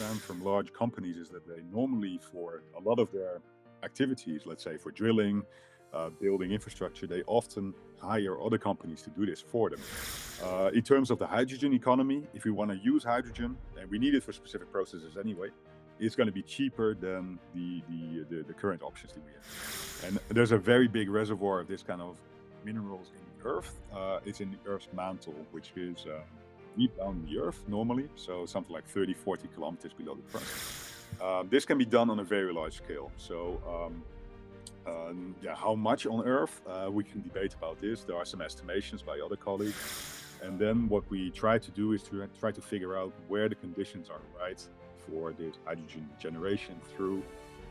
understand from large companies is that they normally, for a lot of their activities, let's say for drilling, building infrastructure, they often hire other companies to do this for them. In terms of the hydrogen economy, if we want to use hydrogen, and we need it for specific processes anyway, it's going to be cheaper than the current options that we have. And there's a very big reservoir of this kind of minerals in the earth. It's in the Earth's mantle, which is deep down in the earth normally, so something like 30, 40 kilometers below the crust. This can be done on a very large scale. So yeah, how much on Earth? We can debate about this. There are some estimations by other colleagues. And then what we try to do is to try to figure out where the conditions are right for this hydrogen generation through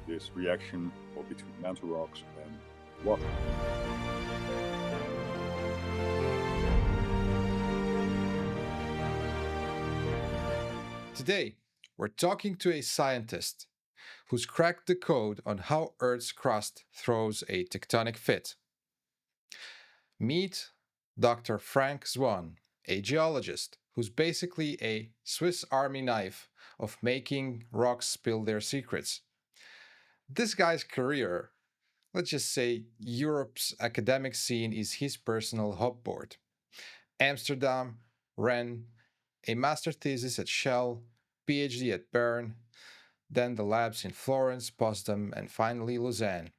this reaction or between mantle rocks and water. Today, we're talking to a scientist who's cracked the code on how Earth's crust throws a tectonic fit. Meet Dr. Frank Zwaan, a geologist who's basically a Swiss Army knife of making rocks spill their secrets. This guy's career, let's just say Europe's academic scene, is his personal hotboard. Amsterdam, Rennes, a master thesis at Shell, PhD at Bern, then the labs in Florence, Potsdam, and finally Lausanne,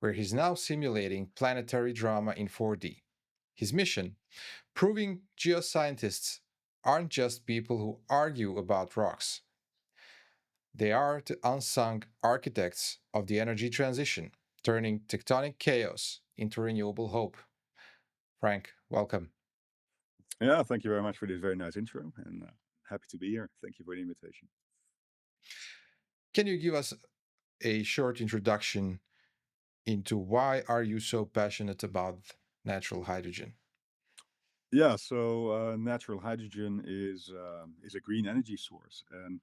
where he's now simulating planetary drama in 4D. His mission? Proving geoscientists aren't just people who argue about rocks. They are the unsung architects of the energy transition, turning tectonic chaos into renewable hope. Frank, welcome. Yeah, thank you very much for this very nice intro, and happy to be here. Thank you for the invitation. Can you give us a short introduction into why are you so passionate about natural hydrogen? Yeah, so natural hydrogen is a green energy source, and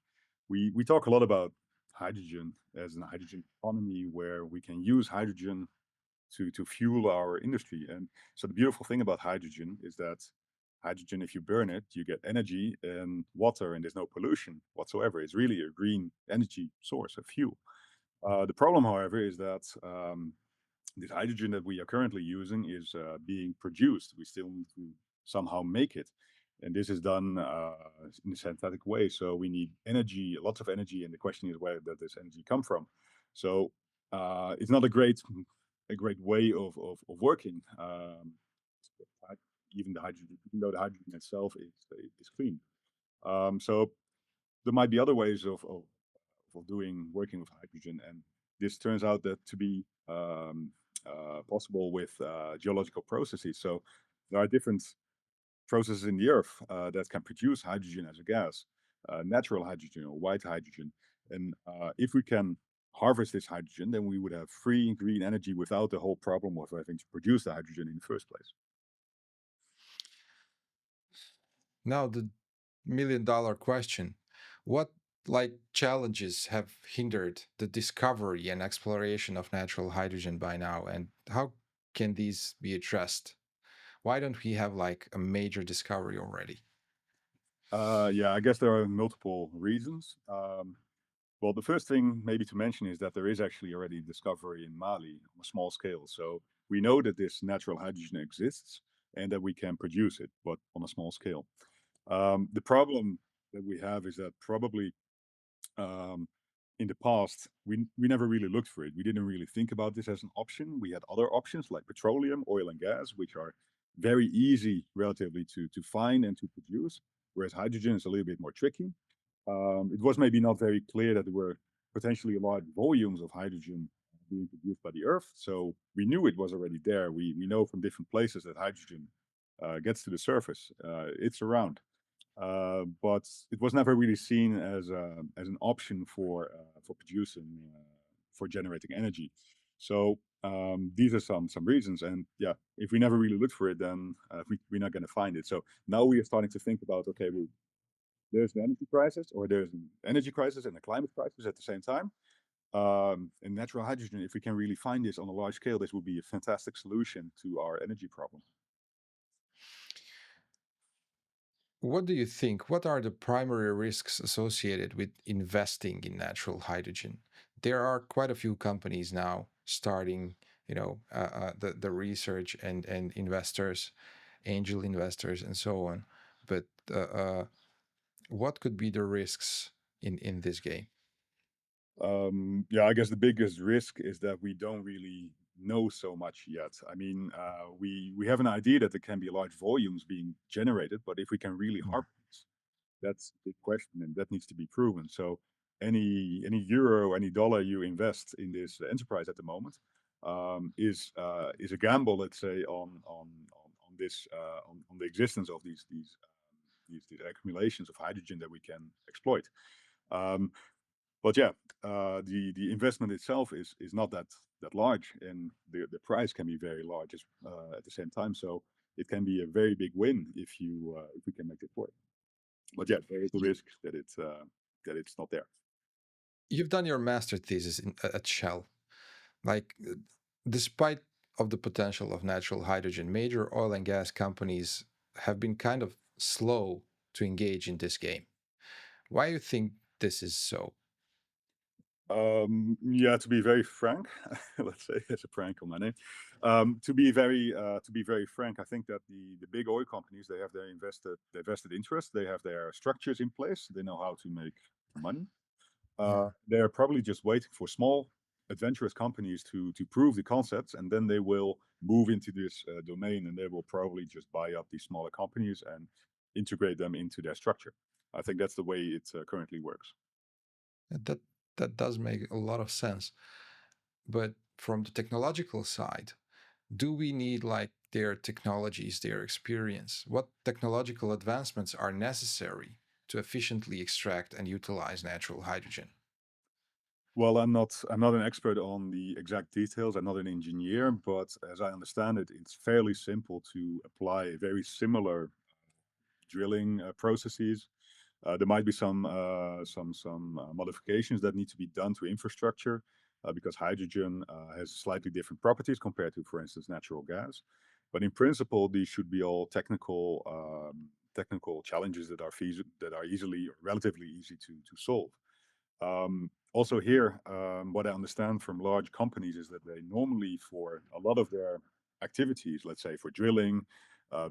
we talk a lot about hydrogen as a hydrogen economy, where we can use hydrogen to fuel our industry. And so the beautiful thing about hydrogen is that hydrogen, if you burn it, you get energy and water, and there's no pollution whatsoever. It's really a green energy source, a fuel. The problem, however, is that this hydrogen that we are currently using is being produced. We still need to somehow make it. And this is done in a synthetic way. So we need energy, lots of energy. And the question is, where does this energy come from? So it's not a great way of working. Even the hydrogen, even though the hydrogen itself is clean. So there might be other ways of doing working with hydrogen, and this turns out that to be possible with geological processes. So there are different processes in the earth that can produce hydrogen as a gas, natural hydrogen or white hydrogen. And if we can harvest this hydrogen, then we would have free green energy without the whole problem of having to produce the hydrogen in the first place. Now, the $1 million question: what challenges have hindered the discovery and exploration of natural hydrogen by now, and how can these be addressed? Why don't we have a major discovery already? Yeah, I guess there are multiple reasons. Well, the first thing maybe to mention is that there is actually already discovery in Mali on a small scale. So we know that this natural hydrogen exists and that we can produce it, but on a small scale. The problem that we have is that probably um, in the past we never really looked for it. We didn't really think about this as an option. We had other options like petroleum, oil, and gas, which are very easy relatively to find and to produce, whereas hydrogen is a little bit more tricky. It was maybe not very clear that there were potentially large volumes of hydrogen being produced by the Earth. So we knew it was already there. We know from different places that hydrogen gets to the surface. It's around. But it was never really seen as an option for producing for generating energy. So these are some reasons, and yeah, if we never really look for it, then we're not going to find it. So now we are starting to think about, okay, well, there's an energy crisis, or there's an energy crisis and a climate crisis at the same time. And natural hydrogen, if we can really find this on a large scale, this would be a fantastic solution to our energy problem. What do you think? What are the primary risks associated with investing in natural hydrogen? There are quite a few companies now starting, the research and investors, angel investors, and so on. But what could be the risks in this game? Yeah, I guess the biggest risk is that we don't really know so much yet. I mean, we have an idea that there can be large volumes being generated, but if we can really Yeah. harvest, that's the big question, and that needs to be proven. So, any euro, any dollar you invest in this enterprise at the moment is a gamble. Let's say on this on the existence of these accumulations of hydrogen that we can exploit. Um, but yeah, the investment itself is not that large, and the price can be very large at the same time. So it can be a very big win if we can make it work. But yeah, there is a Y- risk that it's not there. You've done your master thesis at Shell. Like, despite of the potential of natural hydrogen, major oil and gas companies have been kind of slow to engage in this game. Why do you think this is so? Yeah, to be very frank, let's say as a prank on my name. To be very frank, I think that the big oil companies they have their vested interest, they have their structures in place, they know how to make money. Yeah. They're probably just waiting for small, adventurous companies to prove the concepts, and then they will move into this domain, and they will probably just buy up these smaller companies and integrate them into their structure. I think that's the way it currently works. That that does make a lot of sense. But from the technological side, do we need like their technologies, their experience? What technological advancements are necessary to efficiently extract and utilize natural hydrogen? Well, I'm not an expert on the exact details. I'm not an engineer, but as I understand it, it's fairly simple to apply very similar drilling processes. There might be some modifications that need to be done to infrastructure because hydrogen has slightly different properties compared to, for instance, natural gas. But in principle, these should be all technical challenges that are easily or relatively easy to solve. Also here, what I understand from large companies is that they normally, for a lot of their activities, let's say for drilling,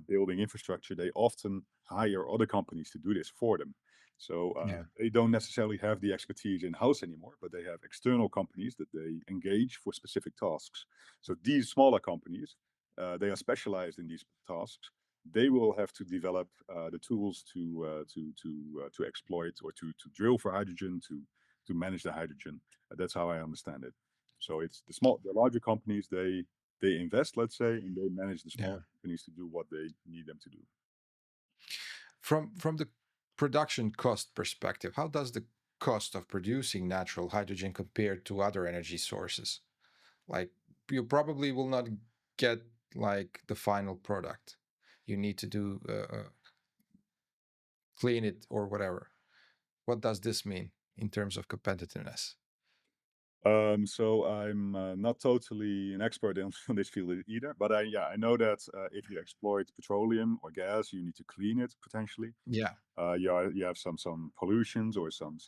building infrastructure, they often hire other companies to do this for them. So Yeah. they don't necessarily have the expertise in house anymore, but they have external companies that they engage for specific tasks. So these smaller companies, they are specialized in these tasks. They will have to develop the tools to exploit or to drill for hydrogen, to manage the hydrogen. That's how I understand it. So it's the larger companies. They invest, let's say, and they manage the Yeah. smaller companies to do what they need them to do. From the production cost perspective, how does the cost of producing natural hydrogen compare to other energy sources? Like, you probably will not get like the final product. You need to do clean it or whatever. What does this mean in terms of competitiveness? So I'm not totally an expert on this field either, but I know that if you exploit petroleum or gas, you need to clean it potentially. Yeah. You have some pollutions or some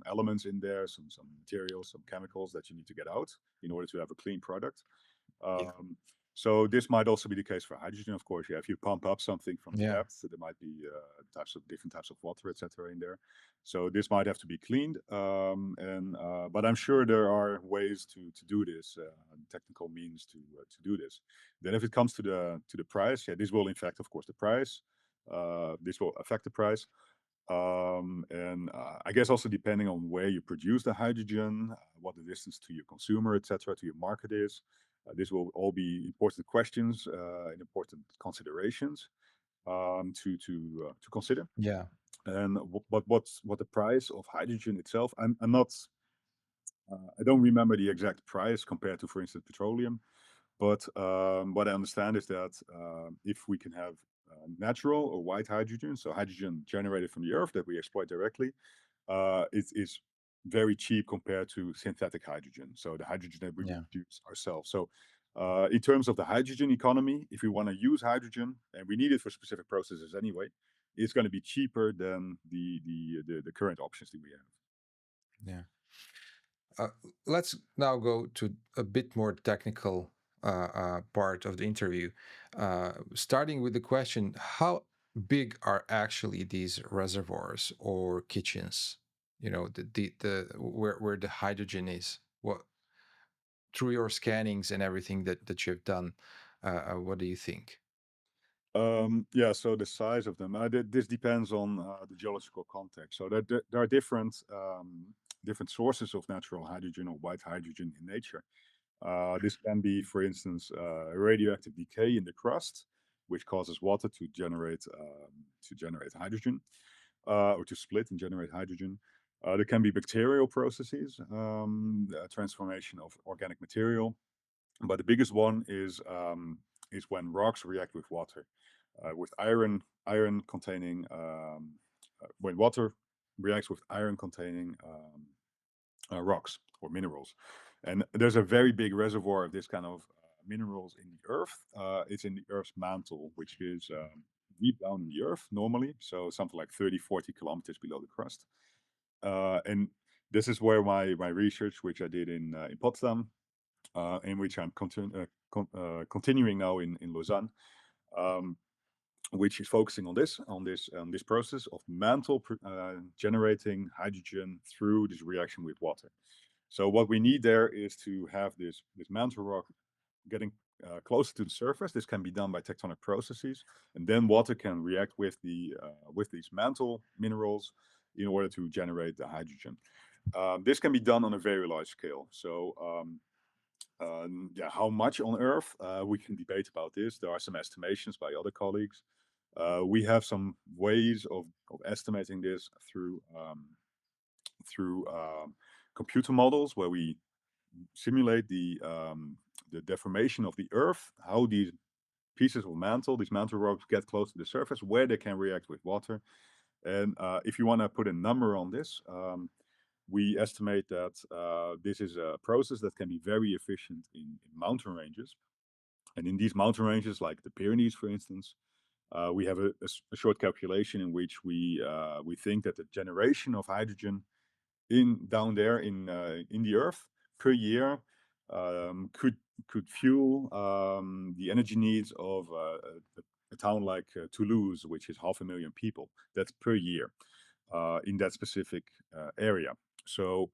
elements in there, some materials, some chemicals that you need to get out in order to have a clean product. Yeah. Um, so this might also be the case for hydrogen, of course. Yeah, if you pump up something from the Yeah. depth, there might be different types of water, etc., in there. So this might have to be cleaned. But I'm sure there are ways to do this, technical means to do this. Then, if it comes to the price, yeah, this will in fact, of course, the price. This will affect the price. I guess also depending on where you produce the hydrogen, what the distance to your consumer, etc., to your market is. This will all be important questions and important considerations to consider. Yeah. And what the price of hydrogen itself? I'm not. I don't remember the exact price compared to, for instance, petroleum. But what I understand is that if we can have natural or white hydrogen, so hydrogen generated from the earth that we exploit directly, it is very cheap compared to synthetic hydrogen. So the hydrogen that we Yeah. produce ourselves. So in terms of the hydrogen economy, if we want to use hydrogen, and we need it for specific processes anyway, is going to be cheaper than the current options that we have. Yeah. Uh, let's now go to a bit more technical part of the interview, starting with the question: how big are actually these reservoirs or kitchens? You know, the where the hydrogen is. What through your scannings and everything that you've done, what do you think? Yeah, so the size of them, this depends on the geological context. So there are different sources of natural hydrogen or white hydrogen in nature. This can be, for instance, radioactive decay in the crust, which causes water to generate hydrogen, or to split and generate hydrogen. There can be bacterial processes, transformation of organic material, but the biggest one is when rocks react with water, with iron containing when water reacts with iron containing rocks or minerals. And there's a very big reservoir of this kind of minerals in the earth. It's in the earth's mantle, which is deep down in the earth normally, so something like 30, 40 kilometers below the crust. And this is where my research, which I did in Potsdam, in which I'm continuing now in Lausanne, um, which is focusing on this process of mantle generating hydrogen through this reaction with water. So what we need there is to have this mantle rock getting closer to the surface. This can be done by tectonic processes, and then water can react with these mantle minerals in order to generate the hydrogen. This can be done on a very large scale. So yeah, how much on Earth? We can debate about this. There are some estimations by other colleagues. We have some ways of estimating this through computer models where we simulate the deformation of the Earth, how these pieces of mantle, these mantle rocks, get close to the surface, where they can react with water. And if you want to put a number on this, we estimate that this is a process that can be very efficient in mountain ranges. And in these mountain ranges, like the Pyrenees, for instance, we have a short calculation in which we think that the generation of hydrogen in down there in the earth per year could fuel the energy needs of a town like Toulouse, which is 500,000 people. That's per year in that specific area. So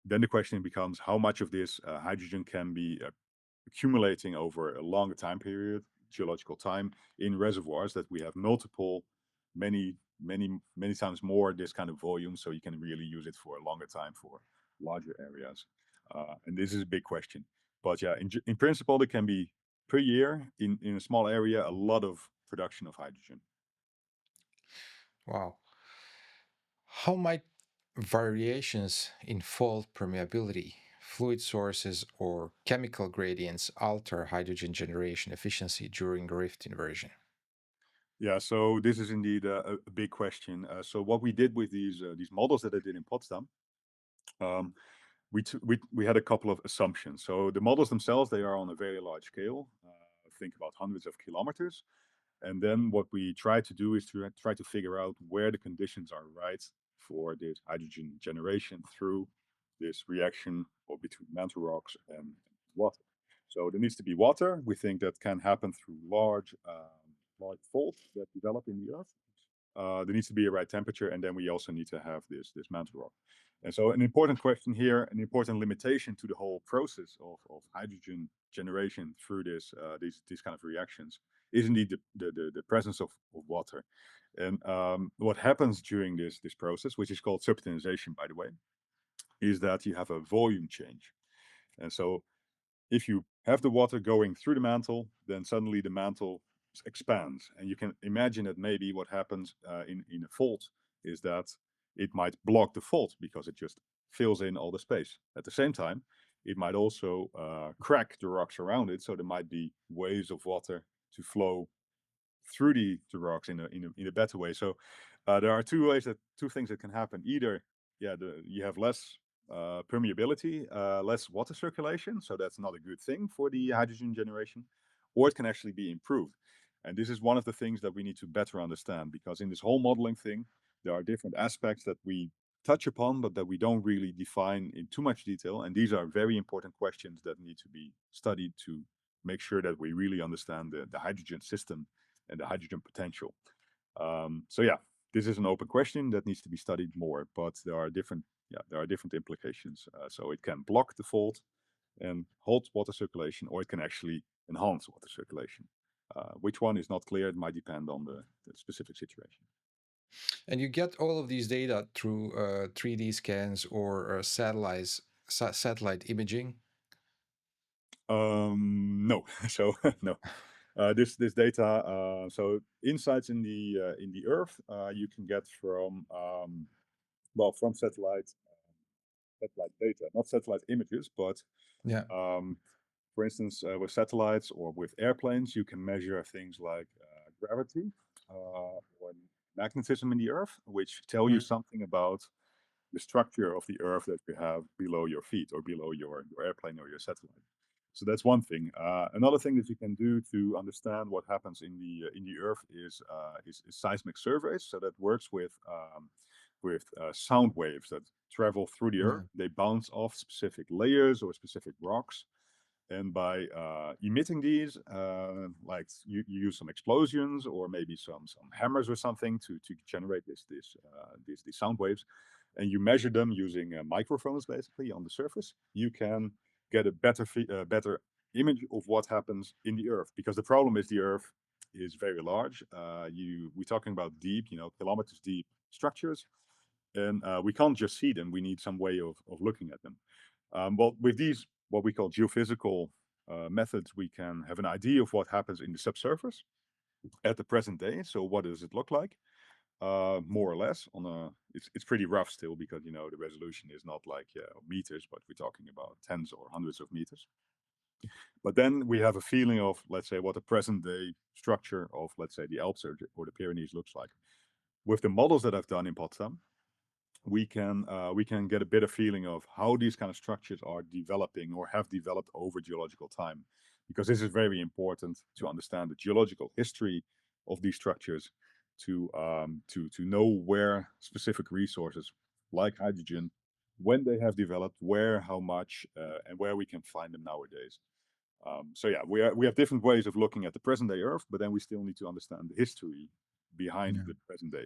then the question becomes how much of this hydrogen can be accumulating over a longer time period, geological time, in reservoirs that we have multiple, many times more this kind of volume, so you can really use it for a longer time for larger areas. And this is a big question. But yeah, in principle, there can be per year in a small area a lot of production of hydrogen. Wow. How might variations in fault permeability, fluid sources, or chemical gradients alter hydrogen generation efficiency during rift inversion? Yeah, so this is indeed a big question. So what we did with these models that I did in Potsdam, um, we had a couple of assumptions. So the models themselves, they are on a very large scale. Think about hundreds of kilometers. And then what we try to do is to try to figure out where the conditions are right for this hydrogen generation through this reaction or between mantle rocks and water. So there needs to be water. We think that can happen through large faults that develop in the earth. There needs to be a right temperature, and then we also need to have this mantle rock. And so, an important question here, an important limitation to the whole process of hydrogen generation through these kind of reactions is indeed the presence of water. And what happens during this process, which is called subtonization, by the way, is that you have a volume change. And so if you have the water going through the mantle, then suddenly the mantle expands. And you can imagine that maybe what happens in a fault is that it might block the fault because it just fills in all the space. At the same time, it might also crack the rocks around it. So there might be waves of water to flow through the rocks in a better way. So there are two things that can happen. Either you have less permeability, less water circulation, so that's not a good thing for the hydrogen generation, or it can actually be improved. And this is one of the things that we need to better understand, because in this whole modeling thing, there are different aspects that we touch upon, but that we don't really define in too much detail. And these are very important questions that need to be studied to make sure that we really understand the hydrogen system and the hydrogen potential. So yeah, this is an open question that needs to be studied more, but there are different implications. So it can block the fault and halt water circulation, or it can actually enhance water circulation. Which one is not clear. It might depend on the specific situation. And you get all of these data through 3D scans or satellite imaging. No, so no. This data, so insights in the Earth, you can get from from satellite data, not satellite images, but Yeah. um, for instance, with satellites or with airplanes, you can measure things like gravity or magnetism in the Earth, which tell you Mm. something about the structure of the Earth that you have below your feet or below your airplane or your satellite. So that's one thing. Another thing that you can do to understand what happens in the Earth is seismic surveys. So that works with sound waves that travel through the Earth. Yeah. They bounce off specific layers or specific rocks, and by emitting these, like you use some explosions or maybe some hammers or something to generate these sound waves, and you measure them using microphones basically on the surface, you can get a better image of what happens in the Earth. Because the problem is the Earth is very large. We're talking about deep, kilometers deep structures, and we can't just see them. We need some way of looking at them. Well, with these, what we call geophysical methods, we can have an idea of what happens in the subsurface at the present day. So what does it look like? More or less it's pretty rough still, because the resolution is not like meters, but we're talking about tens or hundreds of meters. But then we have a feeling of, let's say, what the present day structure of, let's say, the Alps or the Pyrenees looks like. With the models that I've done in Potsdam, we can get a better feeling of how these kind of structures are developing or have developed over geological time, because this is very important to understand the geological history of these structures, to know where specific resources like hydrogen, when they have developed, where, how much, and where we can find them nowadays. So yeah, we have different ways of looking at the present day Earth, but then we still need to understand the history behind Yeah. the present day.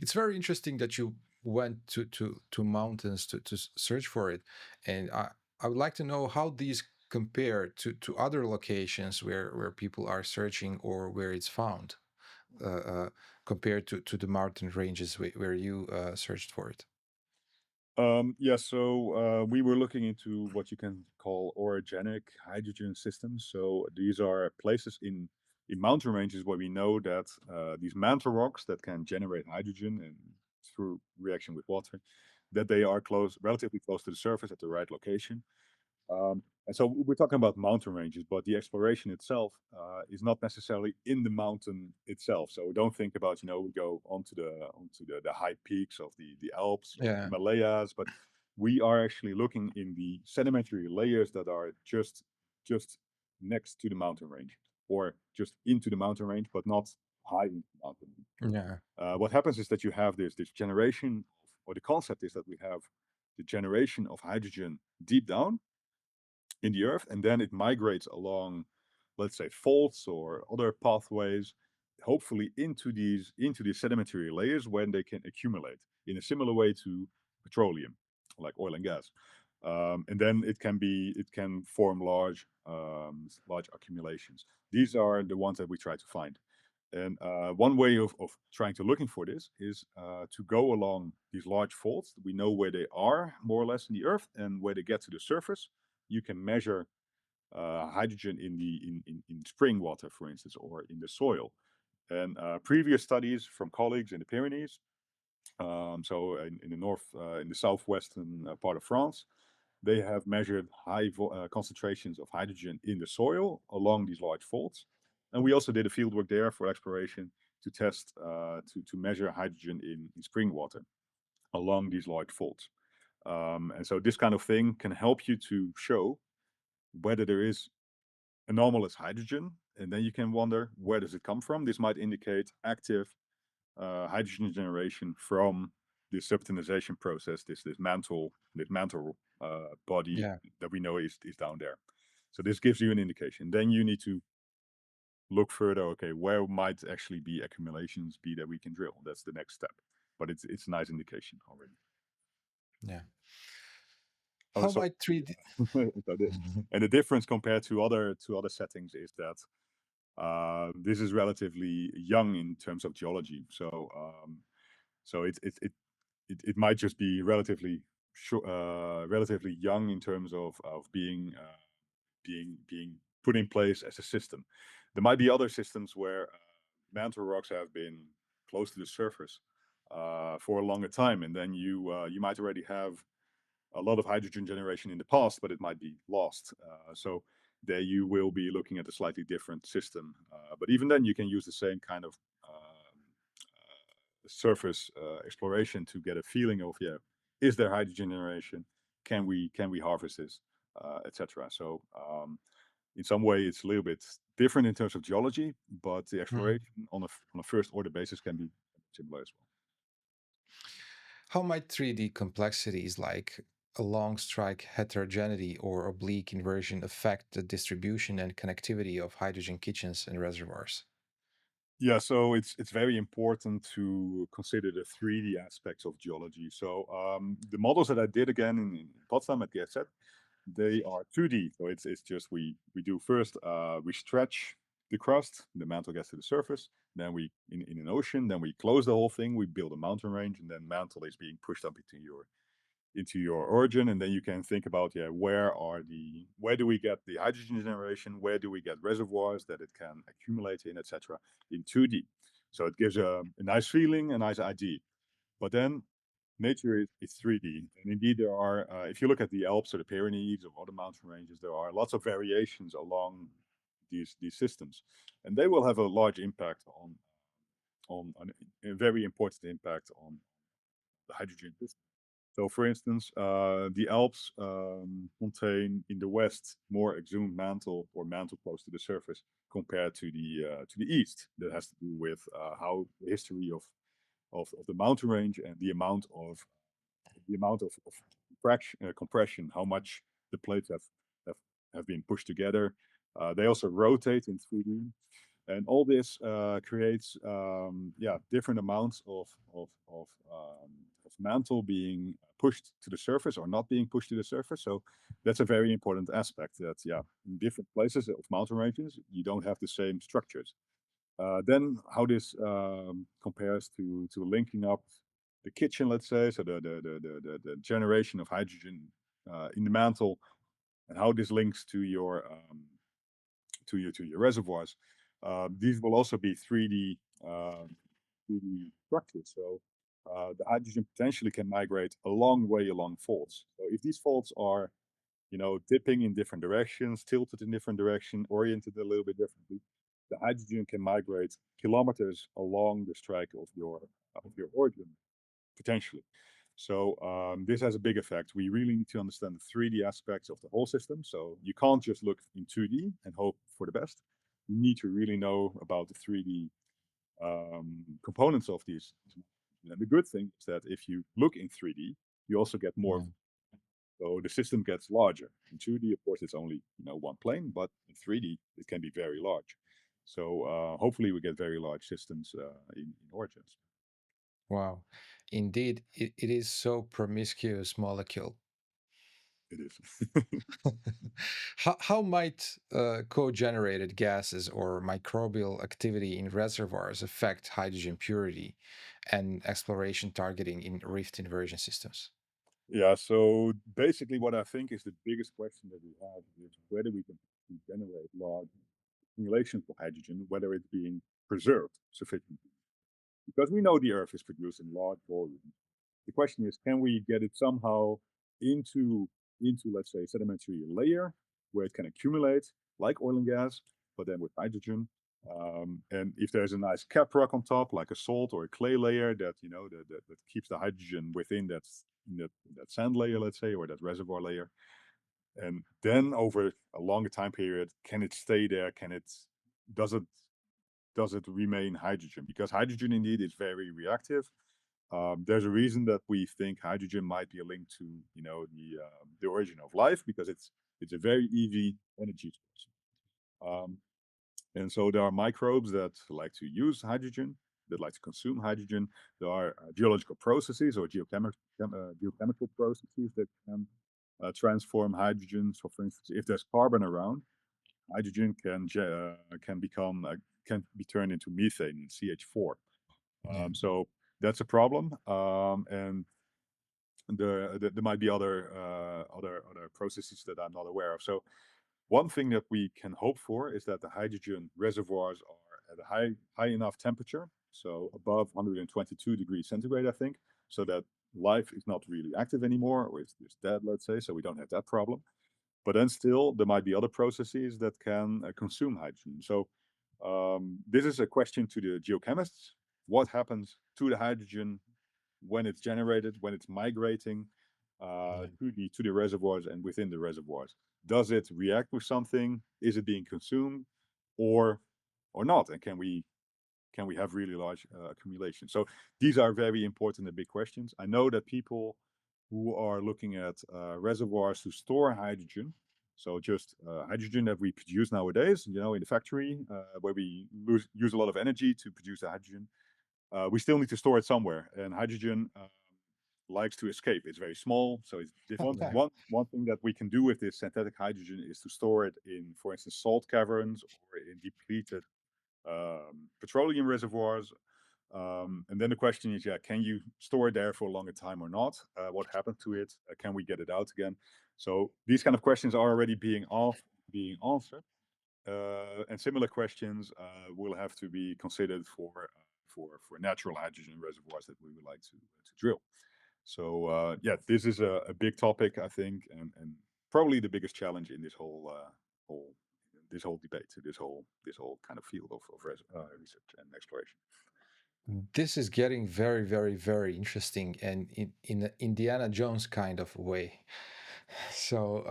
It's very interesting that you went to mountains to search for it, and I would like to know how these compare to other locations where people are searching or where it's found, compared to the mountain ranges where you searched for it. Yeah, so we were looking into what you can call orogenic hydrogen systems. So these are places in mountain ranges where we know that these mantle rocks that can generate hydrogen and through reaction with water, that they are relatively close to the surface at the right location. And so we're talking about mountain ranges, but the exploration itself is not necessarily in the mountain itself. So don't think about, we go onto the high peaks of the Alps or Yeah. Himalayas, but we are actually looking in the sedimentary layers that are just next to the mountain range, or just into the mountain range, but not high into the mountain range. Yeah. What happens is that you have this generation, or the concept is that we have the generation of hydrogen deep down in the Earth, and then it migrates along, let's say, faults or other pathways, hopefully into these sedimentary layers when they can accumulate in a similar way to petroleum, like oil and gas. And then it can form large accumulations. These are the ones that we try to find. And one way of trying to looking for this is to go along these large faults. We know where they are more or less in the Earth, and where they get to the surface, you can measure hydrogen in spring water, for instance, or in the soil. And previous studies from colleagues in the Pyrenees, so in the north, in the southwestern part of France, they have measured high concentrations of hydrogen in the soil along these large faults. And we also did a field work there for exploration to test, to measure hydrogen in spring water along these large faults. And so this kind of thing can help you to show whether there is anomalous hydrogen And then you can wonder, where does it come from? This might indicate active hydrogen generation from the subtonization process, this mantle body Yeah. that we know is down there. So this gives you an indication. Then you need to look further. Okay, where might actually be accumulations be that we can drill? That's the next step. But it's a nice indication already. Yeah. Oh, How so might 3D? so and the difference compared to other settings is that this is relatively young in terms of geology. So it might just be relatively young in terms of being put in place as a system. There might be other systems where mantle rocks have been close to the surface for a longer time, and then you might already have a lot of hydrogen generation in the past, but it might be lost. So there you will be looking at a slightly different system. But even then, you can use the same kind of surface exploration to get a feeling of, yeah, is there hydrogen generation? Can we harvest this, etc. So in some way, it's a little bit different in terms of geology, but the Mhm. exploration on a first order basis can be similar as well. How might 3D complexities like a long strike heterogeneity or oblique inversion affect the distribution and connectivity of hydrogen kitchens and reservoirs? Yeah, so it's very important to consider the 3D aspects of geology. So the models that I did again in Potsdam at GSZ, they are 2D. So it's just we do first we stretch the crust, the mantle gets to the surface, then we in an ocean, then we close the whole thing, we build a mountain range, and then mantle is being pushed up into your origin, and then you can think about, yeah, where do we get the hydrogen generation, where do we get reservoirs that it can accumulate in, etc., in 2D. So it gives a nice feeling, a nice idea. But then nature is 3D, and indeed there are if you look at the Alps or the Pyrenees or other mountain ranges, there are lots of variations along these systems, and they will have a large impact on a very important impact on the hydrogen system. So, for instance, the Alps contain in the west more exhumed mantle or mantle close to the surface compared to the east. That has to do with how the history of the mountain range and the amount of compression, how much the plates have, have been pushed together. They also rotate in 3D, and all this creates different amounts of mantle being pushed to the surface or not being pushed to the surface. So that's a very important aspect. That, yeah, in different places of mountain ranges you don't have the same structures. Then how this compares to linking up the kitchen, let's say, so the generation of hydrogen in the mantle, and how this links to your reservoirs. These will also be 3D structures. So the hydrogen potentially can migrate a long way along faults. So if these faults are, dipping in different directions, tilted in different direction, oriented a little bit differently, the hydrogen can migrate kilometers along the strike of your origin potentially. So this has a big effect. We really need to understand the 3D aspects of the whole system. So you can't just look in 2D and hope for the best. You need to really know about the 3D components of these. And the good thing is that if you look in 3D, you also get more. Yeah. So the system gets larger. In 2D, of course, it's only one plane, but in 3D, it can be very large. So hopefully, we get very large systems in origins. Wow. Indeed, it is so promiscuous molecule. It is. How might co-generated gases or microbial activity in reservoirs affect hydrogen purity and exploration targeting in rift inversion systems? Yeah. So basically, what I think is the biggest question that we have is whether we can generate large accumulations of hydrogen, whether it's being preserved sufficiently. Because we know the Earth is producing large volumes. The question is, can we get it somehow into let's say sedimentary layer where it can accumulate like oil and gas, but then with hydrogen. And if there's a nice cap rock on top, like a salt or a clay layer that keeps the hydrogen within that sand layer, let's say, or that reservoir layer, and then over a longer time period, can it stay there? Can it does it remain hydrogen? Because hydrogen indeed is very reactive. There's a reason that we think hydrogen might be a link to, the origin of life, because it's a very easy energy source. Um, and so there are microbes that like to use hydrogen, that like to consume hydrogen. There are geological processes or geochemical processes that can transform hydrogen. So, for instance, if there's carbon around, hydrogen can be turned into methane, CH4. Yeah. So that's a problem, and there might be other processes that I'm not aware of. So one thing that we can hope for is that the hydrogen reservoirs are at a high enough temperature, so above 122 degrees centigrade, I think, so that life is not really active anymore, or it's dead, let's say, so we don't have that problem. But then still, there might be other processes that can consume hydrogen. So this is a question to the geochemists. What happens to the hydrogen when it's generated, when it's migrating Yeah. to the reservoirs and within the reservoirs? Does it react with something? Is it being consumed, or not? And can we have really large accumulation? So these are very important and big questions. I know that people who are looking at reservoirs to store hydrogen, so just hydrogen that we produce nowadays, in the factory, where we use a lot of energy to produce the hydrogen, we still need to store it somewhere. And hydrogen likes to escape. It's very small, so it's Yeah. one thing that we can do with this synthetic hydrogen is to store it in, for instance, salt caverns or in depleted petroleum reservoirs. And then the question is, yeah, can you store it there for a longer time or not? What happened to it? Can we get it out again? So these kind of questions are already being answered, and similar questions will have to be considered for natural hydrogen reservoirs that we would like to drill. So yeah, this is a big topic, I think, and probably the biggest challenge in whole this whole debate, this whole kind of field of research and exploration. This is getting very, very, very interesting, and in an Indiana Jones kind of way. So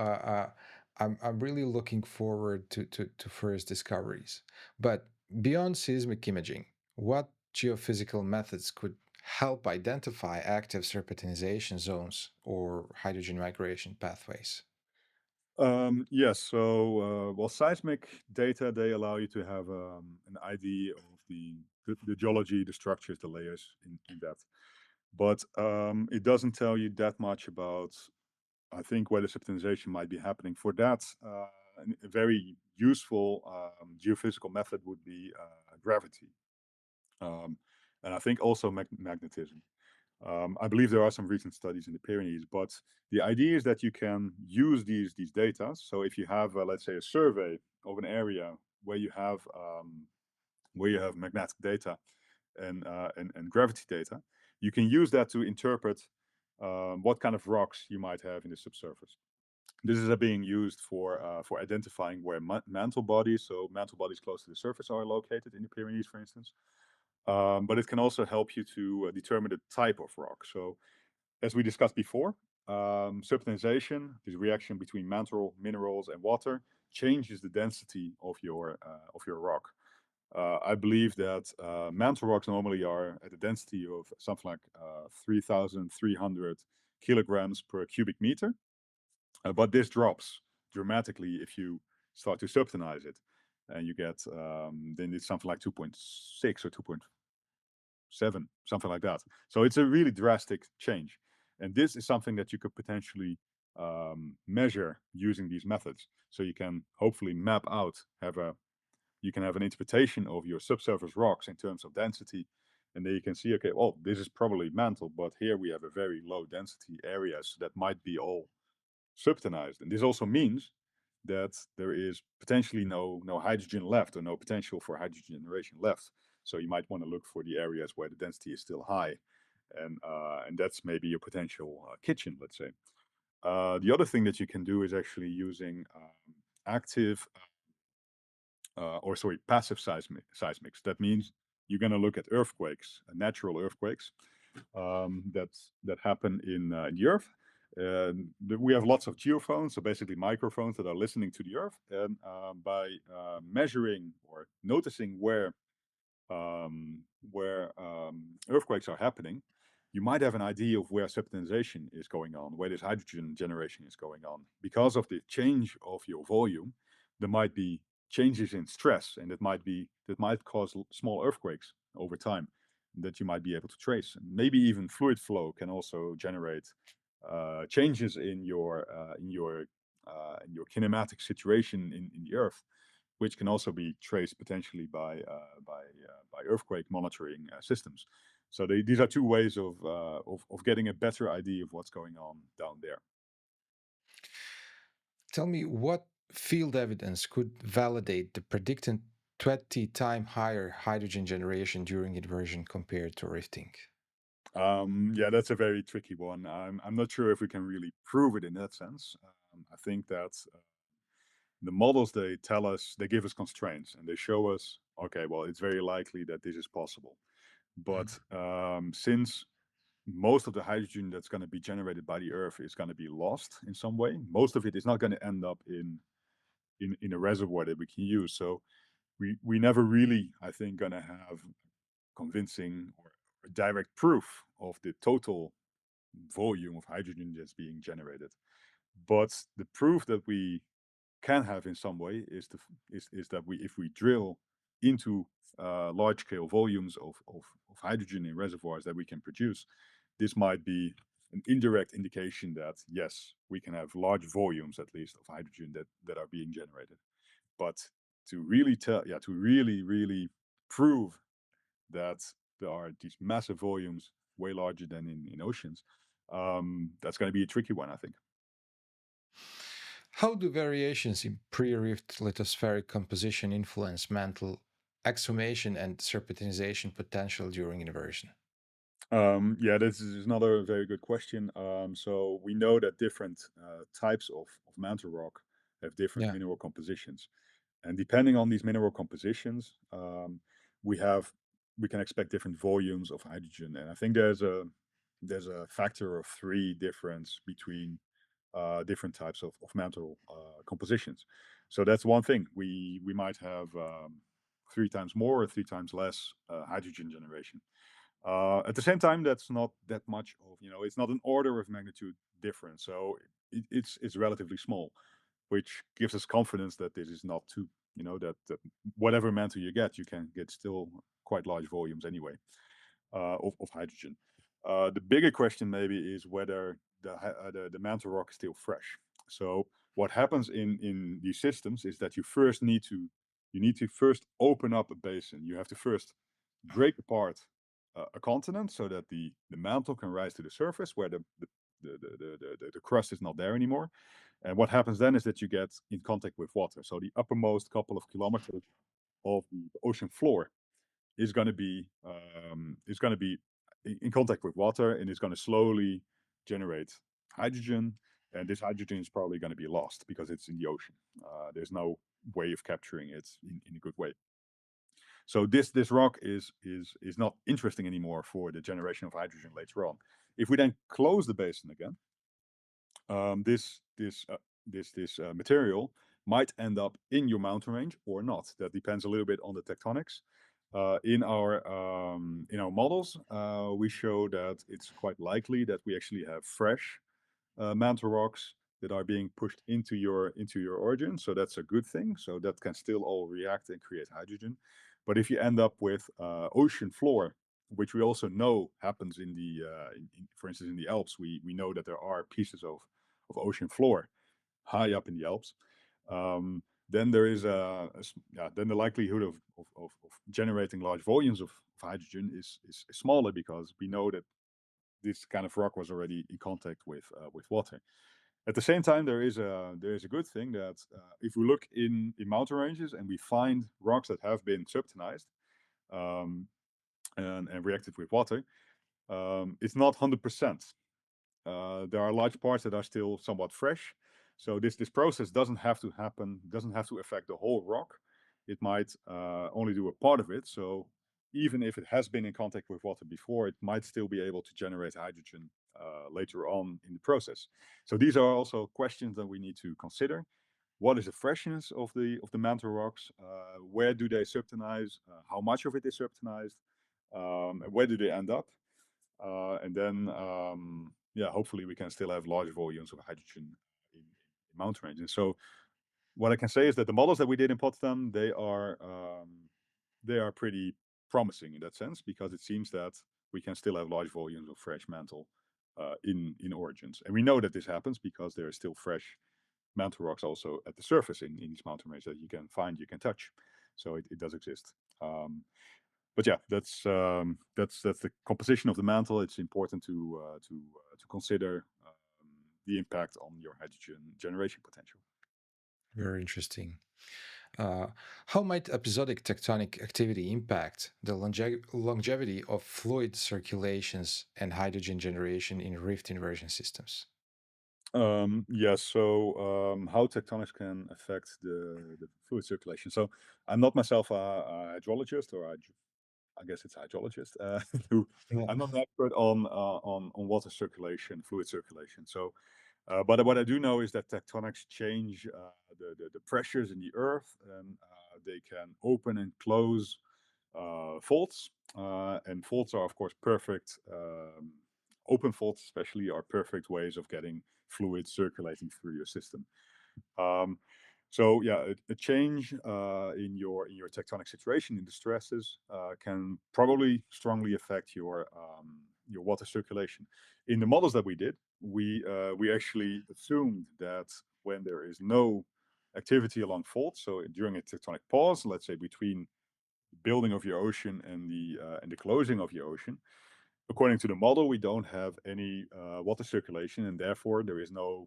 I'm really looking forward to first discoveries. But beyond seismic imaging, what geophysical methods could help identify active serpentinization zones or hydrogen migration pathways? Yes. So, well, seismic data, they allow you to have an idea of the geology, the structures, the layers in that. But it doesn't tell you that much about, I think, where the substantiation might be happening. For that, a very useful geophysical method would be gravity, um, and I think also magnetism. I believe there are some recent studies in the Pyrenees, but the idea is that you can use these data. So if you have, let's say, a survey of an area where you have magnetic data and gravity data, you can use that to interpret what kind of rocks you might have in the subsurface. This is being used for identifying where mantle bodies, so mantle bodies close to the surface, are located in the Pyrenees, for instance. But it can also help you to determine the type of rock. So as we discussed before, serpentinization, this reaction between mantle minerals and water, changes the density of your rock. I believe that mantle rocks normally are at a density of something like 3,300 kilograms per cubic meter, but this drops dramatically if you start to serpentinize it, and you get then it's something like 2.6 or 2.7, something like that. So it's a really drastic change, and this is something that you could potentially measure using these methods. So you can hopefully map out, you can have an interpretation of your subsurface rocks in terms of density, and then you can see, okay, well, this is probably mantle, but here we have a very low density areas that might be all subtonized. And this also means that there is potentially no hydrogen left, or no potential for hydrogen generation left. So you might want to look for the areas where the density is still high, and that's maybe your potential kitchen, let's say. The other thing that you can do is actually using active or sorry, passive seismics. That means you're going to look at earthquakes, natural earthquakes that happen in the earth, We have lots of geophones, so basically microphones that are listening to the Earth, and by measuring or noticing where earthquakes are happening, you might have an idea of where subtonization is going on, where this hydrogen generation is going on. Because of the change of your volume, there might be changes in stress, and that might cause small earthquakes over time that you might be able to trace. Maybe even fluid flow can also generate changes in your kinematic situation in the Earth, which can also be traced potentially by earthquake monitoring systems. So these are two ways of getting a better idea of what's going on down there. Tell me what field evidence could validate the predicted 20 times higher hydrogen generation during inversion compared to rifting? Yeah, that's a very tricky one. I'm not sure if we can really prove it in that sense. I think that the models, they tell us, they give us constraints and they show us, okay, well, it's very likely that this is possible. Mhm. But since most of the hydrogen that's going to be generated by the Earth is going to be lost in some way, most of it is not going to end up in a reservoir that we can use. So we never really, I think, going to have convincing or direct proof of the total volume of hydrogen that's being generated. But the proof that we can have in some way is that if we drill into large scale volumes of hydrogen in reservoirs that we can produce, this might be an indirect indication that yes, we can have large volumes at least of hydrogen that are being generated. But to really tell, yeah, to really prove that there are these massive volumes, way larger than in oceans, that's going to be a tricky one, I think. How do variations in pre-rift lithospheric composition influence mantle exhumation and serpentinization potential during inversion? Yeah, this is another very good question. So we know that different types of mantle rock have different Yeah. mineral compositions, and depending on these mineral compositions, we have we can expect different volumes of hydrogen. And I think there's a factor of three difference between different types of mantle compositions. So that's one thing. We might have three times more or three times less hydrogen generation. At the same time, that's not that much of, it's not an order of magnitude difference. So it's relatively small, which gives us confidence that this is not too, that whatever mantle you get, you can get still quite large volumes anyway of hydrogen. The bigger question maybe is whether the mantle rock is still fresh. So what happens in these systems is that you need to first open up a basin. You have to first break apart a continent so that the mantle can rise to the surface where the crust is not there anymore. And what happens then is that you get in contact with water. So the uppermost couple of kilometers of the ocean floor is going to be in contact with water and is going to slowly generate hydrogen. And this hydrogen is probably going to be lost because it's in the ocean. There's no way of capturing it in a good way. So this rock is not interesting anymore for the generation of hydrogen later on. If we then close the basin again, um, this this uh, this material might end up in your mountain range or not. That depends a little bit on the tectonics. In our models, we show that it's quite likely that we actually have fresh mantle rocks that are being pushed into your origin. So that's a good thing. So that can still all react and create hydrogen. But if you end up with ocean floor, which we also know happens for instance, in the Alps, we know that there are pieces of ocean floor high up in the Alps. Then there is then the likelihood of generating large volumes of hydrogen is smaller because we know that this kind of rock was already in contact with water. At the same time, there is a good thing that if we look in mountain ranges and we find rocks that have been subtonized um, and reacted with water, it's not 100%. There are large parts that are still somewhat fresh. So this process doesn't have to happen, doesn't have to affect the whole rock. It might only do a part of it. So even if it has been in contact with water before, it might still be able to generate hydrogen later on in the process. So these are also questions that we need to consider. What is the freshness of the mantle rocks? Where do they subtonize? How much of it is subtonized? Where do they end up? And then, yeah, hopefully we can still have large volumes of hydrogen in mountain ranges. So what I can say is that the models that we did in Potsdam, they are pretty promising in that sense, because it seems that we can still have large volumes of fresh mantle in origins. And we know that this happens because there are still fresh mantle rocks also at the surface in these mountain ranges that you can find, you can touch. So it does exist. But yeah, that's the composition of the mantle. It's important to consider the impact on your hydrogen generation potential. Very interesting. Uh, how might episodic tectonic activity impact the longevity of fluid circulations and hydrogen generation in rift inversion systems? Yeah, so how tectonics can affect the fluid circulation. So I'm not myself a hydrologist, or I guess it's a hydrologist. Who Yeah. I'm not an expert on water circulation, fluid circulation. So, but what I do know is that tectonics change the pressures in the earth, and they can open and close faults. And faults are, of course, perfect. Open faults, especially, are perfect ways of getting fluid circulating through your system. Um, so yeah, a change in your tectonic situation, in the stresses, can probably strongly affect your water circulation. In the models that we did, we actually assumed that when there is no activity along faults, so during a tectonic pause, let's say between the building of your ocean and the closing of your ocean, according to the model, we don't have any water circulation, and therefore there is no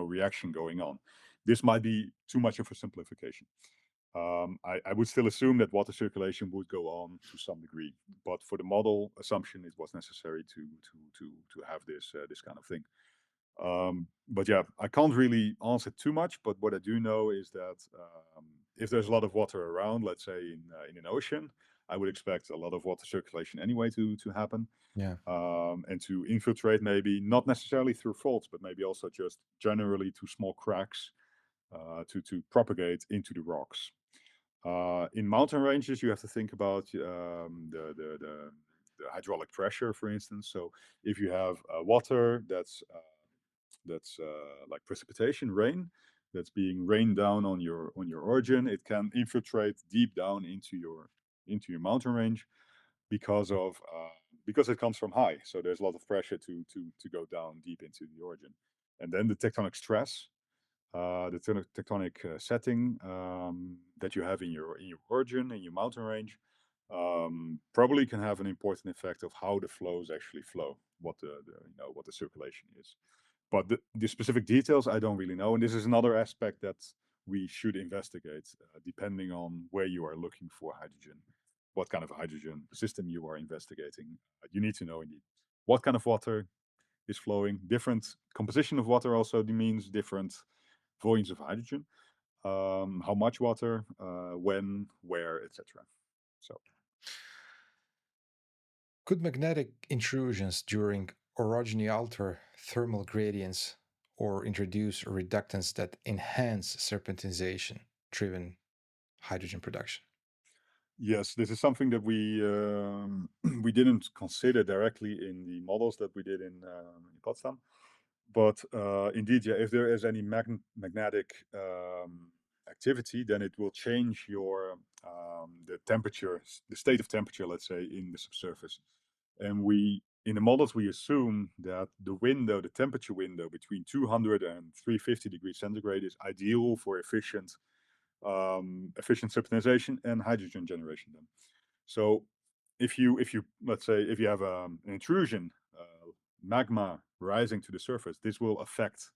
reaction going on. This might be too much of a simplification. I would still assume that water circulation would go on to some degree, but for the model assumption, it was necessary to have this kind of thing. But yeah, I can't really answer too much. But what I do know is that if there's a lot of water around, let's say in an ocean, I would expect a lot of water circulation anyway to happen, Yeah. and to infiltrate, maybe not necessarily through faults, but maybe also just generally to small cracks, to propagate into the rocks. In mountain ranges, you have to think about the hydraulic pressure, for instance. So if you have water that's like precipitation, rain, that's being rained down on your origin, it can infiltrate deep down into your mountain range because it comes from high. So there's a lot of pressure to go down deep into the origin, and then the tectonic stress, the tectonic setting that you have in your origin, in your mountain range, probably can have an important effect of how the flows actually flow, what the circulation is. But the specific details I don't really know, and this is another aspect that we should investigate, depending on where you are looking for hydrogen, what kind of hydrogen system you are investigating. You need to know indeed what kind of water is flowing. Different composition of water also means different volumes of hydrogen. How much water, when, where, etc. So Could magnetic intrusions during orogeny alter thermal gradients or introduce reductants that enhance serpentinization driven hydrogen production? yes, this is something that we didn't consider directly in the models that we did in Potsdam. But indeed, yeah, if there is any magnetic activity, then it will change the temperature, the state of temperature, let's say, in the subsurface. And in the models, we assume that the temperature window between 200 and 350 degrees centigrade is ideal for efficient subtonization and hydrogen generation. Then, so if you let's say if you have an intrusion, magma rising to the surface, this will affect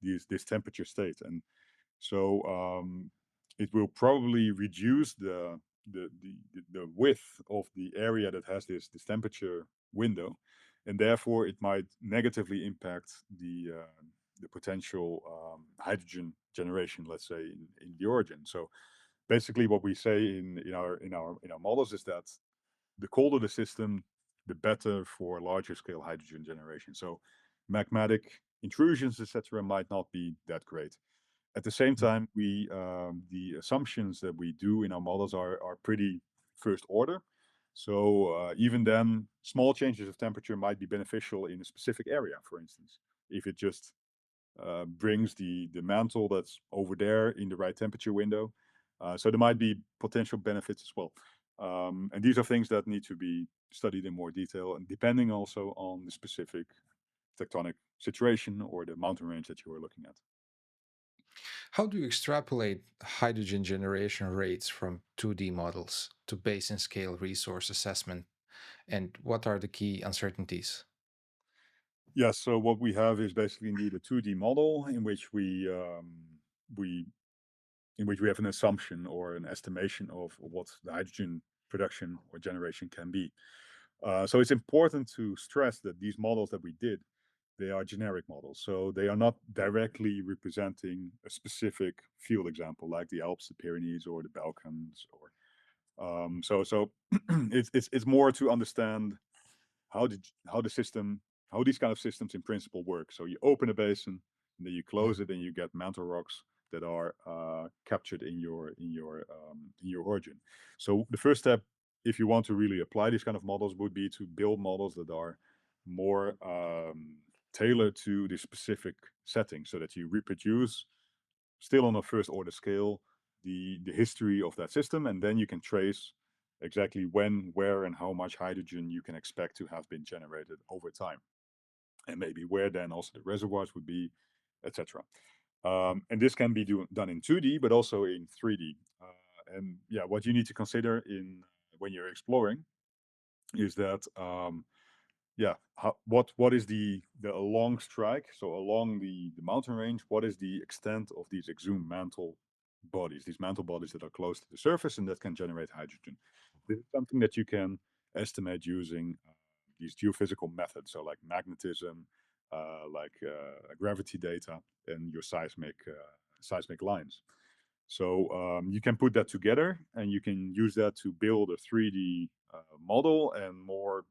this temperature state, and so it will probably reduce the width of the area that has this temperature window, and therefore it might negatively impact the potential hydrogen generation, let's say in the origin. So basically, what we say in our models is that the colder the system, the better for larger scale hydrogen generation. So magmatic intrusions, etc., might not be that great. At the same time, the assumptions that we do in our models are pretty first order. So even then, small changes of temperature might be beneficial in a specific area, for instance, if it just brings the mantle that's over there in the right temperature window. So there might be potential benefits as well. And these are things that need to be studied in more detail, and depending also on the specific tectonic situation or the mountain range that you are looking at. How do you extrapolate hydrogen generation rates from 2D models to basin scale resource assessment? And what are the key uncertainties? Yeah, so what we have is basically indeed a 2D model in which we we have an assumption or an estimation of what the hydrogen production or generation can be. So it's important to stress that these models that we did, they are generic models. So they are not directly representing a specific field example like the Alps, the Pyrenees, or the Balkans. Or so it's more to understand how the system, how these kind of systems in principle work. So you open a basin, and then you close it, and you get mantle rocks that are captured in your origin. So the first step, if you want to really apply these kind of models, would be to build models that are more tailored to the specific setting, so that you reproduce still on a first order scale the history of that system, and then you can trace exactly when, where, and how much hydrogen you can expect to have been generated over time, and maybe where then also the reservoirs would be, etc. And this can be done in 2D, but also in 3D. And yeah, what you need to consider in when you're exploring is that yeah, what is the along strike? So along the mountain range, what is the extent of these exhumed mantle bodies? These mantle bodies that are close to the surface and that can generate hydrogen. This is something that you can estimate using these geophysical methods, so like magnetism, gravity data, and your seismic lines. So you can put that together, and you can use that to build a 3D model, and more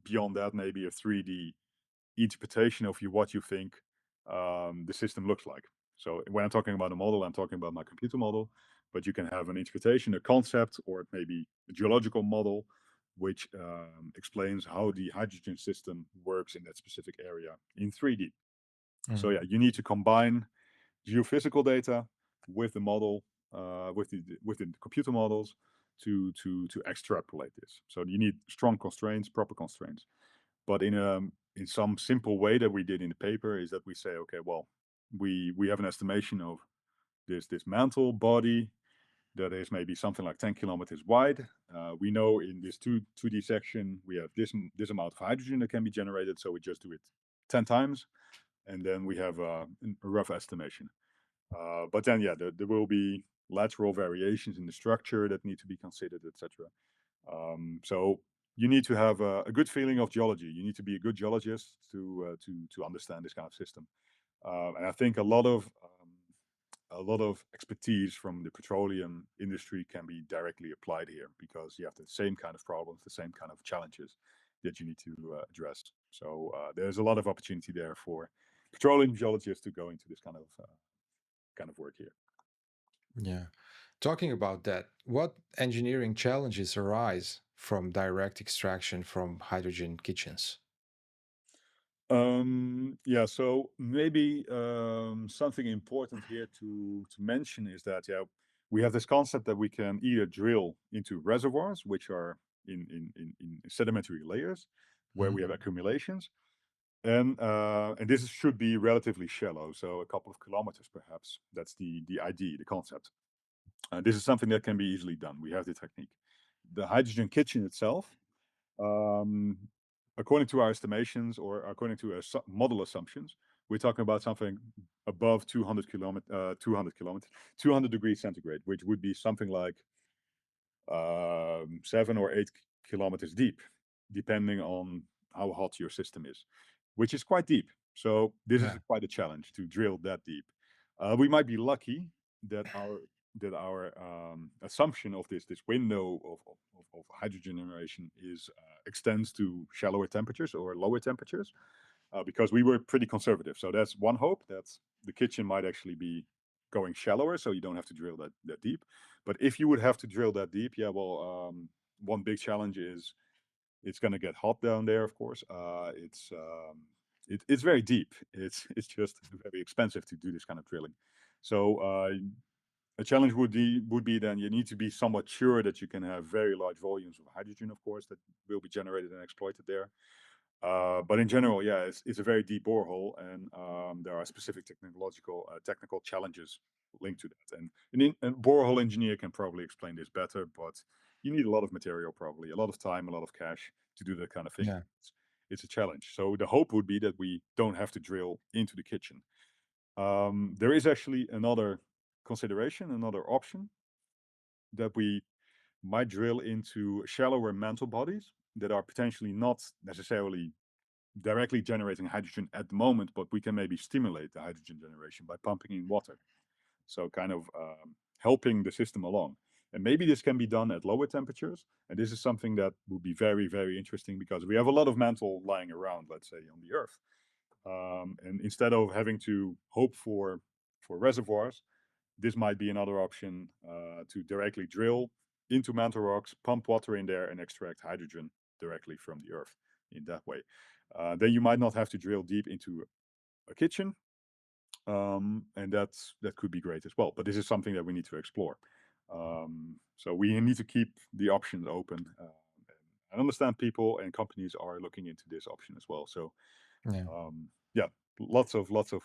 beyond that, maybe a 3D interpretation of what you think the system looks like. So when I'm talking about a model, I'm talking about my computer model, but you can have an interpretation, a concept, or maybe a geological model, which explains how the hydrogen system works in that specific area in 3D. So Mm. yeah, you need to combine geophysical data with the model, with the computer models to extrapolate this. So you need strong constraints, proper constraints. But in some simple way that we did in the paper is that we say, okay, well, we have an estimation of this mantle body that is maybe something like 10 kilometers wide. We know in this 2D section we have this amount of hydrogen that can be generated, so we just do it 10 times, and then we have a rough estimation. But then, yeah, there will be lateral variations in the structure that need to be considered, etc. So you need to have a good feeling of geology. You need to be a good geologist to understand this kind of system. And I think a lot of expertise from the petroleum industry can be directly applied here, because you have the same kind of problems, the same kind of challenges that you need to address. So there's a lot of opportunity there for petroleum geologists to go into this kind of work here. Yeah. Talking about that, what engineering challenges arise from direct extraction from hydrogen kitchens? Yeah, so maybe something important here to mention is that, yeah, we have this concept that we can either drill into reservoirs, which are in sedimentary layers where we Mhm. have accumulations, and this should be relatively shallow, so a couple of kilometers perhaps. That's the idea, the concept. This is something that can be easily done. We have the technique. The hydrogen kitchen itself, um, according to our estimations or according to our model assumptions, we're talking about something above 200 degrees centigrade, which would be something like 7 or 8 kilometers deep, depending on how hot your system is, which is quite deep. So this is Yeah. quite a challenge to drill that deep. We might be lucky that our our assumption of this window of hydrogen generation is extends to shallower temperatures or lower temperatures, because we were pretty conservative. So that's one hope, that the kitchen might actually be going shallower, so you don't have to drill that deep. But if you would have to drill that deep, yeah, well, one big challenge is it's going to get hot down there. Of course, it's very deep. It's just very expensive to do this kind of drilling. So a challenge would be then you need to be somewhat sure that you can have very large volumes of hydrogen, of course, that will be generated and exploited there. But in general, yeah, it's a very deep borehole, and there are specific technical challenges linked to that. And a borehole engineer can probably explain this better, but you need a lot of material, probably a lot of time, a lot of cash to do that kind of thing. Yeah. It's a challenge. So the hope would be that we don't have to drill into the kitchen. There is actually another consideration, another option, that we might drill into shallower mantle bodies that are potentially not necessarily directly generating hydrogen at the moment, but we can maybe stimulate the hydrogen generation by pumping in water. So kind of helping the system along. And maybe this can be done at lower temperatures. And this is something that would be very, very interesting, because we have a lot of mantle lying around, let's say, on the Earth. And instead of having to hope for reservoirs, this might be another option, to directly drill into mantle rocks, pump water in there, and extract hydrogen directly from the Earth in that way. Then you might not have to drill deep into a kitchen, and that could be great as well. But this is something that we need to explore. So we need to keep the options open. I understand people and companies are looking into this option as well. So Yeah. yeah, lots of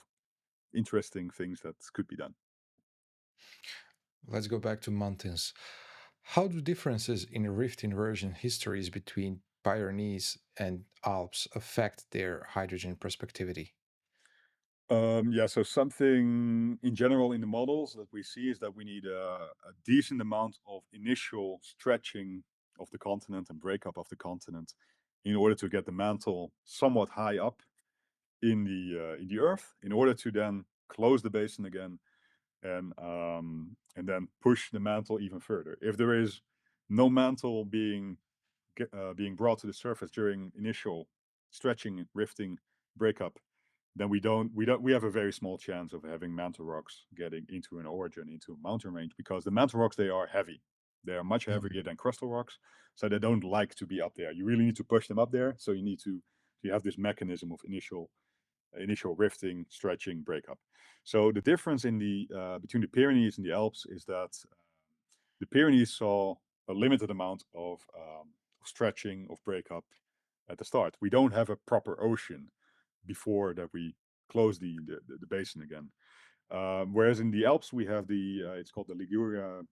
interesting things that could be done. Let's go back to mountains. How do differences in rift inversion histories between Pyrenees and Alps affect their hydrogen perspectivity? Yeah, so something in general in the models that we see is that we need a decent amount of initial stretching of the continent and breakup of the continent in order to get the mantle somewhat high up in the earth, in order to then close the basin again, and then push the mantle even further. If there is no mantle being brought to the surface during initial stretching, rifting, breakup, then we have a very small chance of having mantle rocks getting into an origin, into a mountain range, because the mantle rocks, they are heavy. They are much Mm. heavier than crustal rocks, so they don't like to be up there. You really need to push them up there, so you have this mechanism of initial rifting, stretching, breakup. So the difference in the between the Pyrenees and the Alps is that the Pyrenees saw a limited amount of stretching, of breakup at the start. We don't have a proper ocean before that we close the basin again. Whereas in the Alps we have it's called the Liguria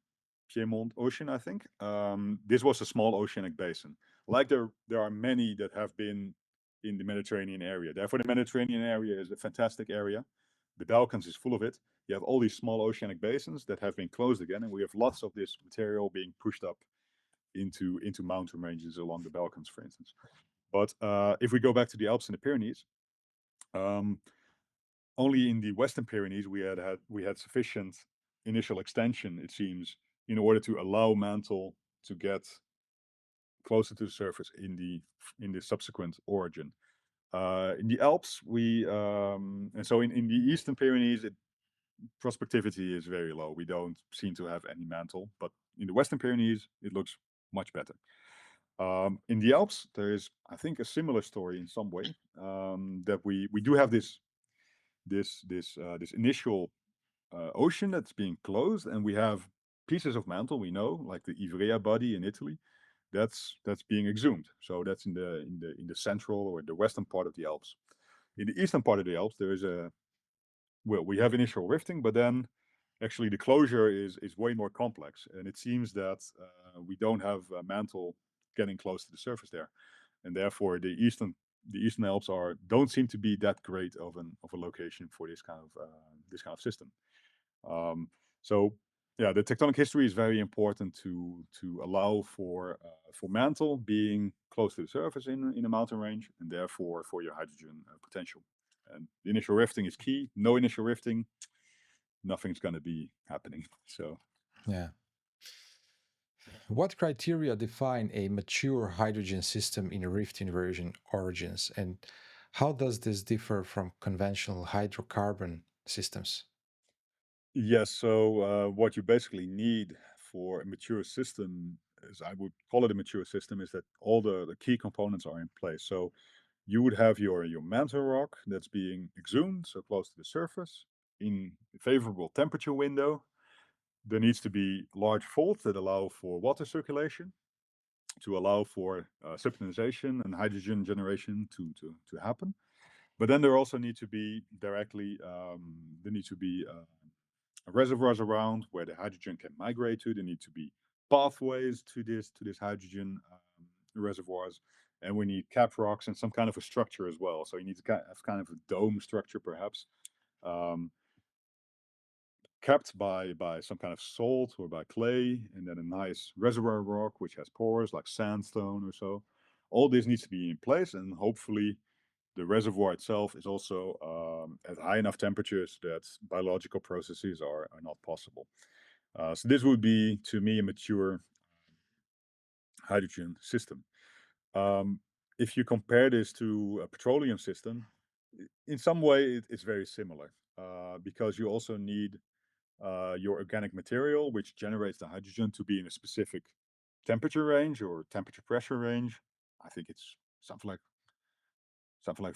Piedmont Ocean, I think. This was a small oceanic basin. Like there are many that have been in the Mediterranean area. Therefore, the Mediterranean area is a fantastic area. The Balkans is full of it. You have all these small oceanic basins that have been closed again, and we have lots of this material being pushed up into mountain ranges along the Balkans, for instance. But if we go back to the Alps and the Pyrenees, um, only in the Western Pyrenees we had sufficient initial extension, it seems, in order to allow mantle to get closer to the surface in the subsequent origin. In the Alps, and so in the Eastern Pyrenees, prospectivity is very low. We don't seem to have any mantle, but in the Western Pyrenees, it looks much better. In the Alps, there is, I think, a similar story in some way, that we do have this initial ocean that's being closed, and we have pieces of mantle, we know, like the Ivrea body in Italy, that's being exhumed. So that's in the central or the western part of the Alps. In the eastern part of the Alps, there is we have initial rifting, but then actually the closure is way more complex, and it seems that we don't have mantle getting close to the surface there, and therefore the eastern Alps don't seem to be that great of a location for this kind of system. Um, so yeah, the tectonic history is very important to allow for mantle being close to the surface in a mountain range, and therefore for your hydrogen potential. And the initial rifting is key. No initial rifting, nothing's going to be happening. So Yeah. What criteria define a mature hydrogen system in rift inversion origins, and how does this differ from conventional hydrocarbon systems? Yes, so what you basically need for a mature system is, I would call it a mature system, is that all the key components are in place. So you would have your mantle rock that's being exhumed, so close to the surface, in a favorable temperature window. There needs to be large faults that allow for water circulation, to allow for sublimation and hydrogen generation to happen. But then there also need to be there need to be reservoirs around where the hydrogen can migrate to. There need to be pathways to this hydrogen reservoirs, and we need cap rocks and some kind of a structure as well. So you need to have kind of a dome structure, perhaps, um, capped by some kind of salt or by clay, and then a nice reservoir rock which has pores like sandstone or so. All this needs to be in place, and hopefully the reservoir itself is also at high enough temperatures that biological processes are not possible. So this would be, to me, a mature hydrogen system. Um, if you compare this to a petroleum system, in some way it's very similar, because you also need your organic material, which generates the hydrogen, to be in a specific temperature range or temperature pressure range. I think it's something like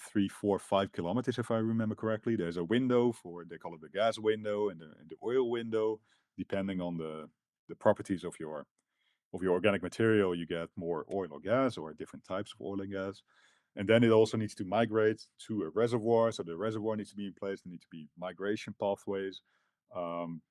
3, 4, 5 kilometers, if I remember correctly. There's a window for, they call it the gas window and the oil window, depending on the properties of your organic material. You get more oil or gas, or different types of oil and gas. And then it also needs to migrate to a reservoir. So the reservoir needs to be in place. There need to be migration pathways. Um,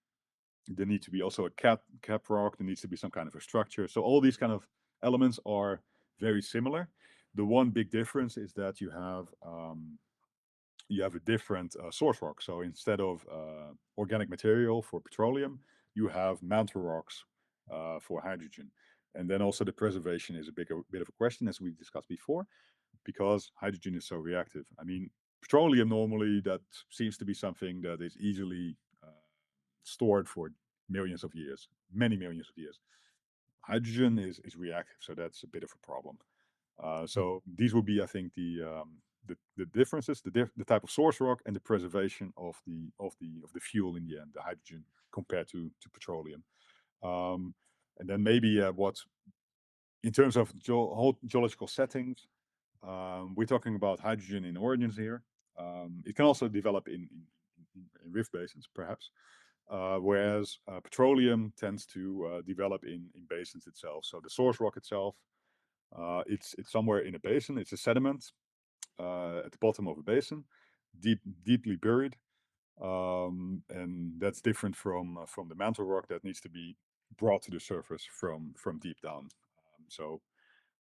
there need to be also a cap rock. There needs to be some kind of a structure. So all these kind of elements are very similar. The one big difference is that you have a different source rock. So instead of organic material for petroleum, you have mantle rocks for hydrogen. And then also the preservation is a bit of a question, as we discussed before, because hydrogen is so reactive. I mean, petroleum normally, that seems to be something that is easily stored for millions of years, many millions of years. Hydrogen is reactive, so that's a bit of a problem. So these would be, I think, the differences, the type of source rock, and the preservation of the fuel in the end, the hydrogen, compared to petroleum. Um, and then maybe what in terms of whole geological settings, we're talking about hydrogen in origins here. It can also develop in rift basins, perhaps, whereas petroleum tends to develop in basins itself. So the source rock itself, it's somewhere in a basin. It's a sediment at the bottom of a basin, deeply buried, and that's different from the mantle rock that needs to be brought to the surface from deep down. So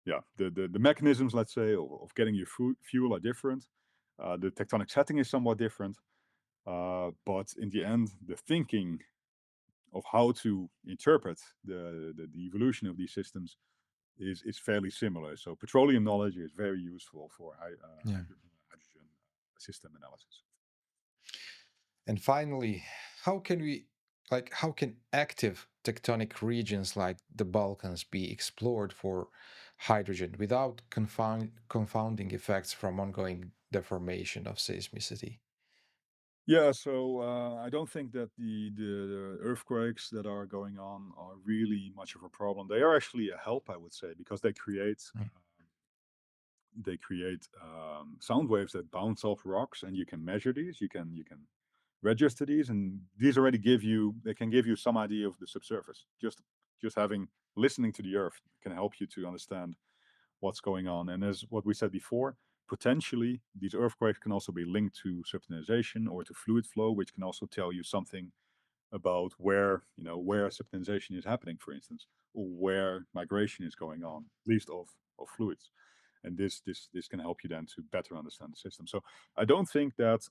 yeah, the mechanisms, let's say, of getting your fuel are different. The tectonic setting is somewhat different, but in the end, the thinking of how to interpret the evolution of these systems is fairly similar. So petroleum knowledge is very useful for Yeah. hydrogen system analysis. And finally, how can we how can active tectonic regions like the Balkans be explored for hydrogen without confounding effects from ongoing deformation of seismicity? Yeah, so I don't think that the earthquakes that are going on are really much of a problem. They are actually a help, I would say, because Mm. they create sound waves that bounce off rocks, and you can measure these. You can register these, and these already they can give you some idea of the subsurface. Just having listening to the earth can help you to understand what's going on. And as what we said before, potentially these earthquakes can also be linked to subtendization or to fluid flow, which can also tell you something about where subtendization is happening, for instance, or where migration is going on, at least of fluids. And this can help you then to better understand the system. So I don't think that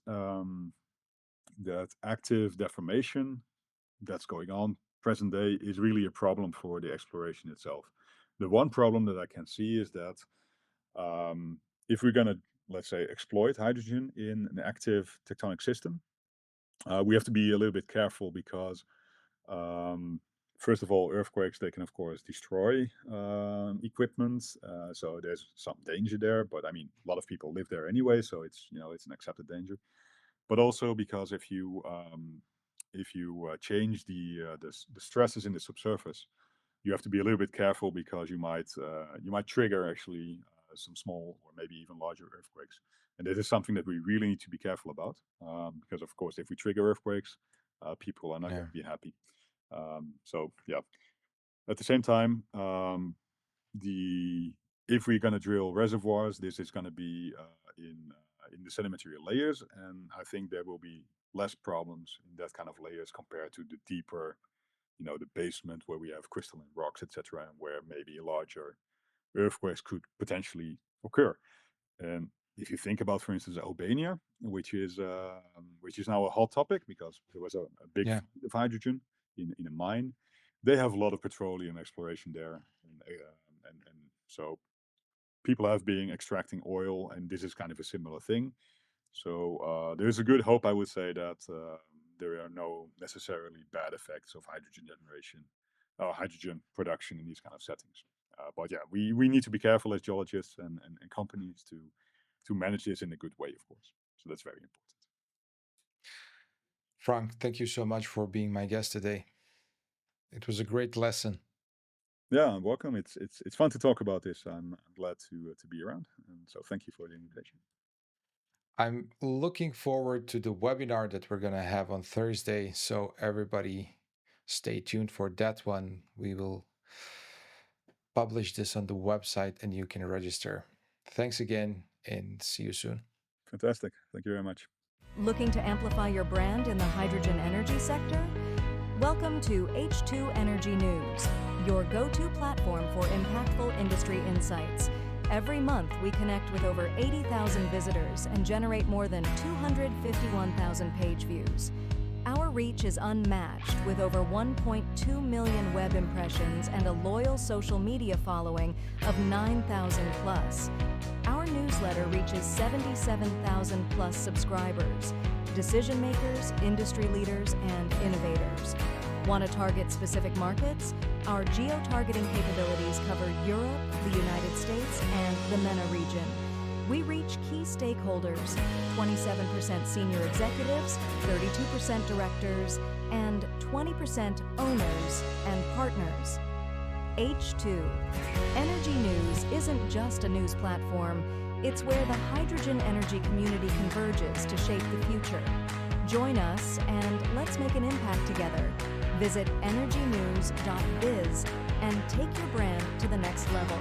that active deformation that's going on present day is really a problem for the exploration itself. The one problem that I can see is that if we're going to, let's say, exploit hydrogen in an active tectonic system, we have to be a little bit careful, because um, First of all, earthquakes, they can, of course, destroy equipment. So there's some danger there. But I mean, a lot of people live there anyway, so it's, it's an accepted danger. But also because if you change the stresses in the subsurface, you have to be a little bit careful because you might trigger actually some small or maybe even larger earthquakes. And this is something that we really need to be careful about, because of course, if we trigger earthquakes, people are not going Yeah. to be happy. So yeah, at the same time, the if we're going to drill reservoirs, this is going to be in the sedimentary layers, and I think there will be less problems in that kind of layers compared to the deeper, the basement where we have crystalline rocks, etc., and where maybe larger earthquakes could potentially occur. And if you think about, for instance, Albania, which is now a hot topic because there was a big Yeah. find of hydrogen in a mine, they have a lot of petroleum exploration there, and so people have been extracting oil, and this is kind of a similar thing. So there's a good hope, I would say, that there are no necessarily bad effects of hydrogen generation or hydrogen production in these kind of settings. But yeah, we need to be careful as geologists and companies to manage this in a good way, of course. So that's very important. Frank, thank you so much for being my guest today. It was a great lesson. Yeah, welcome. It's fun to talk about this. I'm glad to be around, and so thank you for the invitation. I'm looking forward to the webinar that we're going to have on Thursday. So, everybody, stay tuned for that one. We will publish this on the website and you can register. Thanks again and see you soon. Fantastic. Thank you very much. Looking to amplify your brand in the hydrogen energy sector? Welcome to H2 Energy News, your go-to platform for impactful industry insights. Every month, we connect with over 80,000 visitors and generate more than 251,000 page views. Our reach is unmatched with over 1.2 million web impressions and a loyal social media following of 9,000 plus. Our newsletter reaches 77,000 plus subscribers, decision makers, industry leaders, and innovators. Want to target specific markets? Our geo-targeting capabilities cover Europe, the United States, and the MENA region. We reach key stakeholders, 27% senior executives, 32% directors, and 20% owners and partners. H2. Energy News isn't just a news platform, it's where the hydrogen energy community converges to shape the future. Join us and let's make an impact together. Visit energynews.biz and take your brand to the next level.